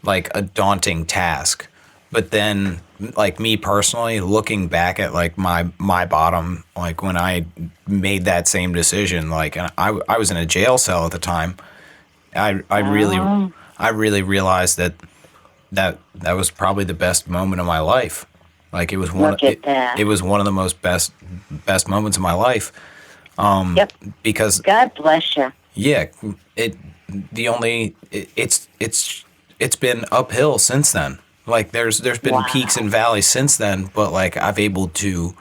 like a daunting task. But then, like me personally, looking back at like my bottom, like when I made that same decision, like I was in a jail cell at the time. I really realized that was probably the best moment of my life. Like it was it was one of the most best moments of my life. Yep. Because God bless you. Yeah, it's been uphill since then. Like there's been peaks and valleys since then, but like I've able to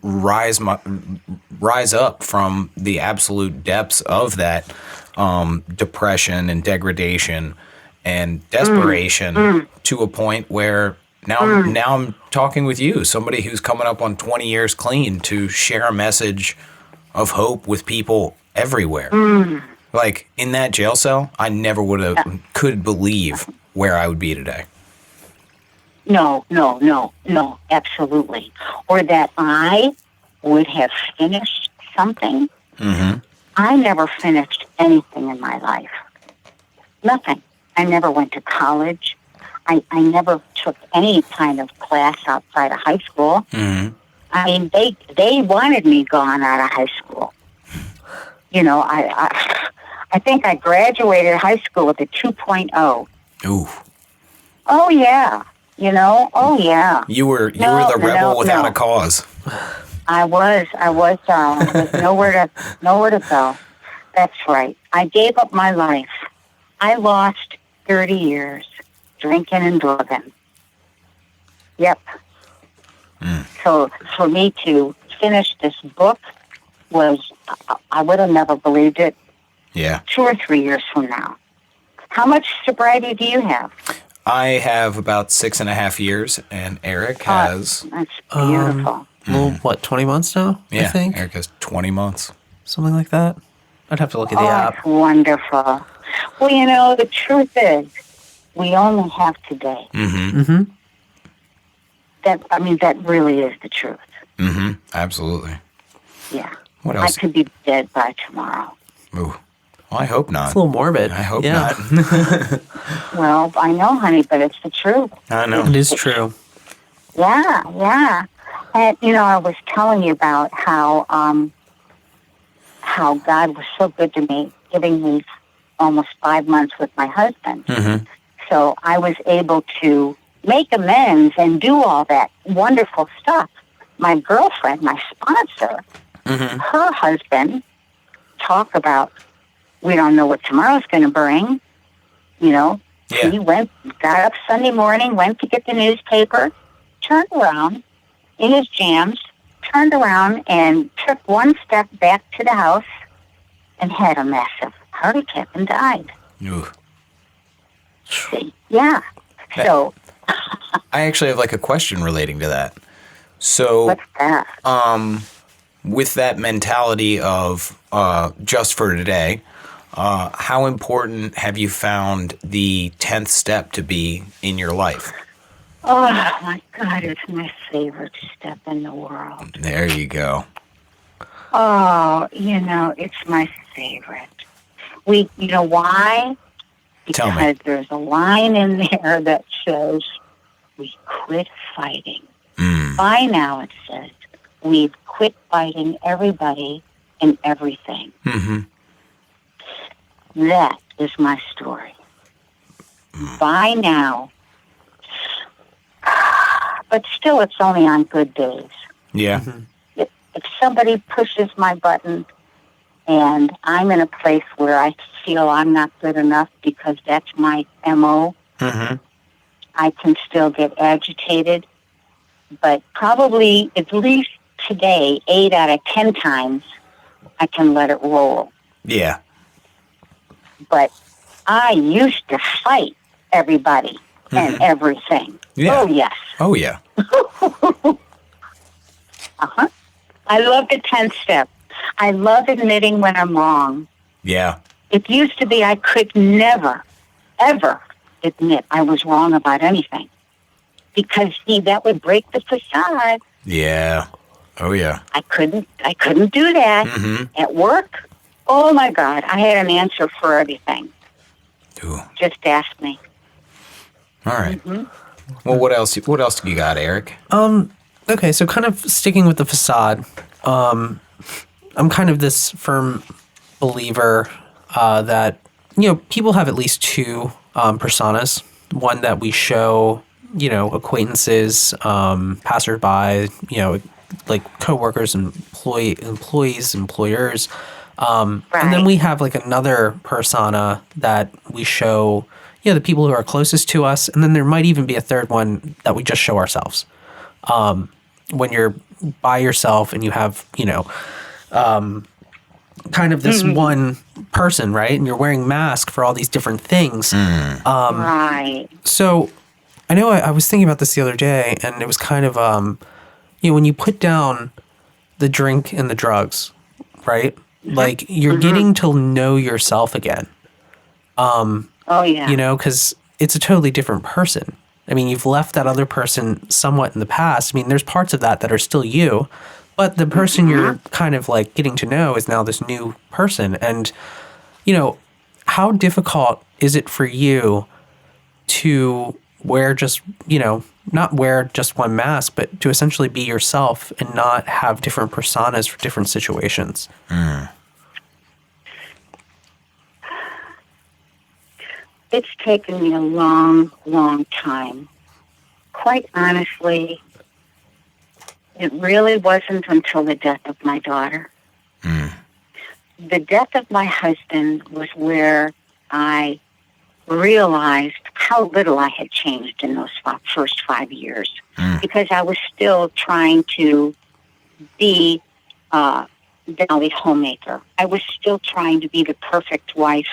rise up from the absolute depths of that depression and degradation and desperation to a point where now I'm talking with you, somebody who's coming up on 20 years clean, to share a message of hope with people everywhere. Like in that jail cell, I never could believe where I would be today. No, absolutely. Or that I would have finished something. Mm-hmm. I never finished anything in my life. Nothing. I never went to college. I never took any kind of class outside of high school. Mm-hmm. I mean, they wanted me gone out of high school. I think I graduated high school with a 2.0. Ooh. Oh, yeah. Oh, yeah. You were the rebel without a cause. I was with nowhere to go. That's right. I gave up my life. I lost 30 years drinking and drugging. Yep. So for me to finish this book I would have never believed it. Yeah. 2 or 3 years from now. How much sobriety do you have? I have about 6.5 years, and Eric has... That's beautiful. Well, 20 months now, yeah, I think? Eric has 20 months. Something like that. I'd have to look at the app. That's wonderful. Well, the truth is, we only have today. Mm-hmm. Mm-hmm. That really is the truth. Mm-hmm. Absolutely. Yeah. What else? I could be dead by tomorrow. Ooh. Well, I hope not. It's a little morbid. I hope not. Well, I know, honey, but it's the truth. I know. It is true. Yeah. And, I was telling you about how God was so good to me, giving me almost 5 months with my husband. Mm-hmm. So I was able to make amends and do all that wonderful stuff. My girlfriend, my sponsor, her husband, talk about, we don't know what tomorrow's going to bring, Yeah. He got up Sunday morning, went to get the newspaper, turned around in his jams, turned around and took one step back to the house and had a massive heart attack and died. Ooh. Yeah. So I actually have like a question relating to that. So what's that? With that mentality of just for today, how important have you found the 10th step to be in your life? Oh, my God, it's my favorite step in the world. There you go. Oh, it's my favorite. You know why? Tell me. Because there's a line in there that says, we quit fighting. By now, it says, we've quit fighting everybody and everything. Mm-hmm. That is my story. By now, but still it's only on good days. Yeah. If somebody pushes my button and I'm in a place where I feel I'm not good enough because that's my MO, I can still get agitated. But probably at least today, 8 out of 10 times, I can let it roll. Yeah. But I used to fight everybody and everything. Yeah. Oh, yes. Oh, yeah. I love the 10th step. I love admitting when I'm wrong. Yeah. It used to be I could never, ever admit I was wrong about anything. Because, see, that would break the facade. Yeah. Oh, yeah. I couldn't do that. At work, oh, my God, I had an answer for everything. Ooh. Just ask me. All right. Well, what else do you got, Eric? Okay, so kind of sticking with the facade, I'm kind of this firm believer that, people have at least two personas. One that we show, acquaintances, passersby, like coworkers, employees, employers. And then we have like another persona that we show, the people who are closest to us. And then there might even be a third one that we just show ourselves. When you're by yourself and you have, kind of this one person, right? And you're wearing masks for all these different things. Right. So I know I was thinking about this the other day, and it was kind of, when you put down the drink and the drugs, right? Like you're getting to know yourself again. Oh, yeah. Because it's a totally different person. I mean, you've left that other person somewhat in the past. I mean, there's parts of that are still you, but the person you're kind of like getting to know is now this new person. And, how difficult is it for you to wear just, not wear just one mask, but to essentially be yourself and not have different personas for different situations? It's taken me a long, long time. Quite honestly, it really wasn't until the death of my daughter. The death of my husband was where I realized how little I had changed in those first 5 years. Because I was still trying to be the homemaker. I was still trying to be the perfect wife,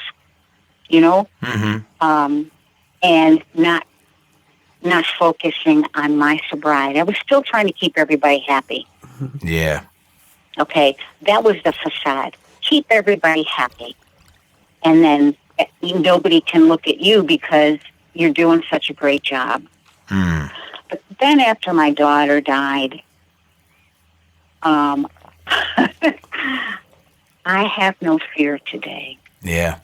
and not focusing on my sobriety. I was still trying to keep everybody happy. Yeah. Okay, that was the facade. Keep everybody happy. And then nobody can look at you because you're doing such a great job. But then after my daughter died, I have no fear today. Yeah.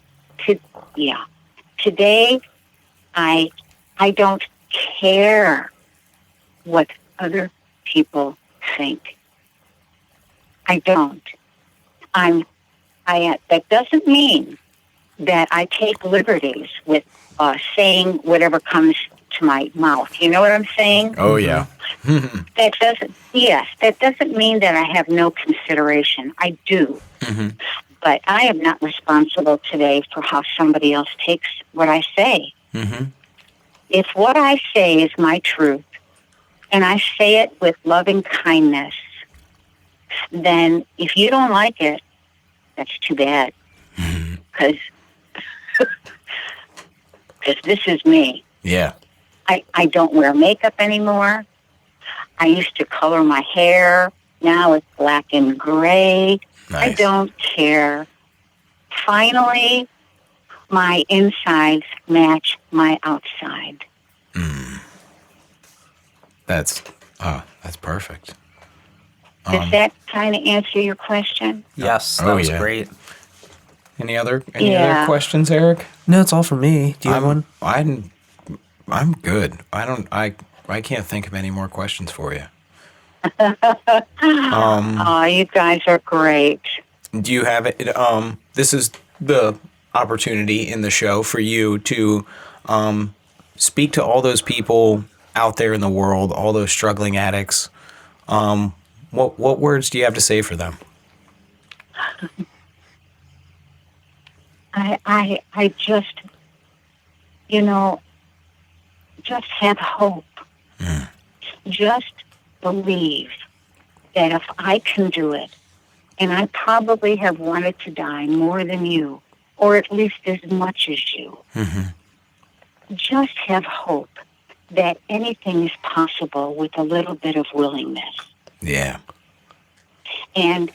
Today, I don't care what other people think. I don't. That doesn't mean that I take liberties with saying whatever comes to my mouth. You know what I'm saying? Oh, yeah. That doesn't mean that I have no consideration. I do. But I am not responsible today for how somebody else takes what I say. Mm-hmm. If what I say is my truth, and I say it with loving kindness, then if you don't like it, that's too bad. Because this is me. Yeah. I don't wear makeup anymore. I used to color my hair. Now it's black and gray. Nice. I don't care. Finally, my insides match my outside. That's perfect. Does that kind of answer your question? Yes, that was great. Any other questions, Eric? No, it's all for me. Do you have one? I'm good. I can't think of any more questions for you. Oh, you guys are great. Do you have it? This is the opportunity in the show for you to speak to all those people out there in the world, all those struggling addicts. What words do you have to say for them? I just, just have hope. Just believe that if I can do it, and I probably have wanted to die more than you, or at least as much as you, just have hope that anything is possible with a little bit of willingness. Yeah. And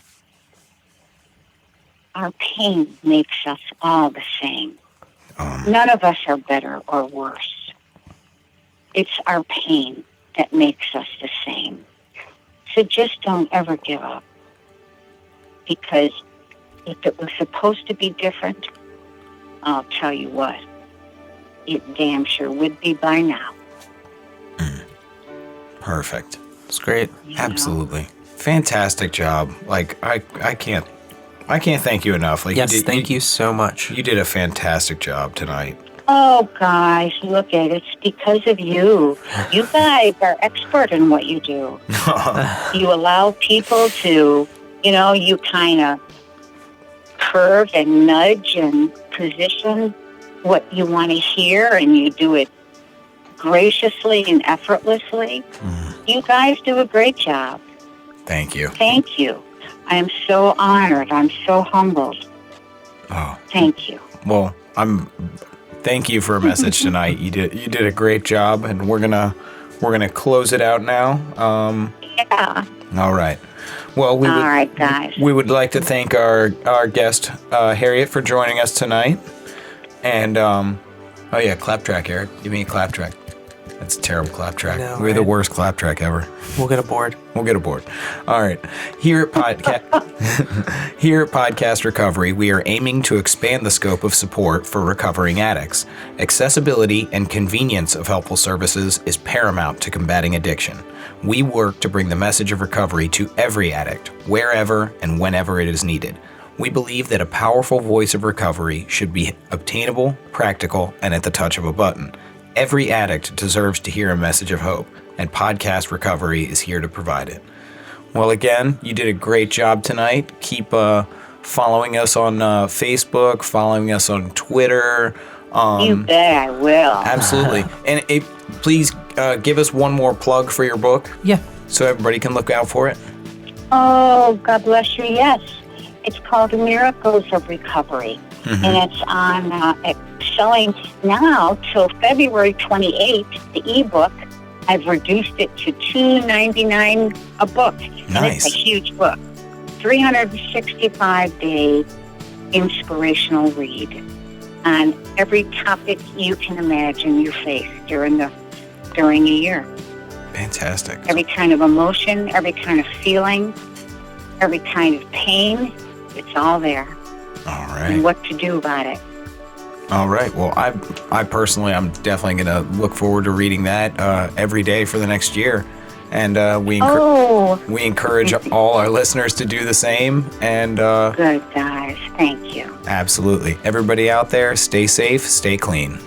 our pain makes us all the same. None of us are better or worse. It's our pain that makes us the same. So just don't ever give up. Because if it was supposed to be different, I'll tell you what, it damn sure would be by now. Perfect. It's great. Absolutely. Fantastic job. Like, I can't thank you enough. Like, yes, thank you so much. You did a fantastic job tonight. Oh, guys, look at it. It's because of you. You guys are expert in what you do. You allow people to, you kind of curve and nudge and position what you want to hear, and you do it graciously and effortlessly. You guys do a great job. Thank you. Thank you. I am so honored. I'm so humbled. Oh. Thank you. Well, thank you for a message tonight. You did a great job, and we're gonna close it out now. Yeah. All right. Well, all right, guys. We would like to thank our guest Harriet for joining us tonight. And oh yeah, clap track, Eric. Give me a clap track. That's a terrible clap track. No, We're the worst clap track ever. We'll get a board. All right. Here at Podcast Recovery, we are aiming to expand the scope of support for recovering addicts. Accessibility and convenience of helpful services is paramount to combating addiction. We work to bring the message of recovery to every addict, wherever and whenever it is needed. We believe that a powerful voice of recovery should be obtainable, practical, and at the touch of a button. Every addict deserves to hear a message of hope, and Podcast Recovery is here to provide it. Well, again, you did a great job tonight. Keep following us on Facebook, following us on Twitter. You bet I will. Absolutely. And please give us one more plug for your book. Yeah. So everybody can look out for it. Oh, God bless you, yes. It's called Miracles of Recovery. And it's on selling now till February 28th, the ebook. I've reduced it to $2.99 a book. Nice. And it's a huge book. 365-day inspirational read on every topic you can imagine you face during a year. Fantastic. Every kind of emotion, every kind of feeling, every kind of pain, it's all there. All right. And what to do about it. All right. Well, I personally, I'm definitely going to look forward to reading that every day for the next year. And we encourage all our listeners to do the same. And good, guys. Thank you. Absolutely. Everybody out there, stay safe, stay clean.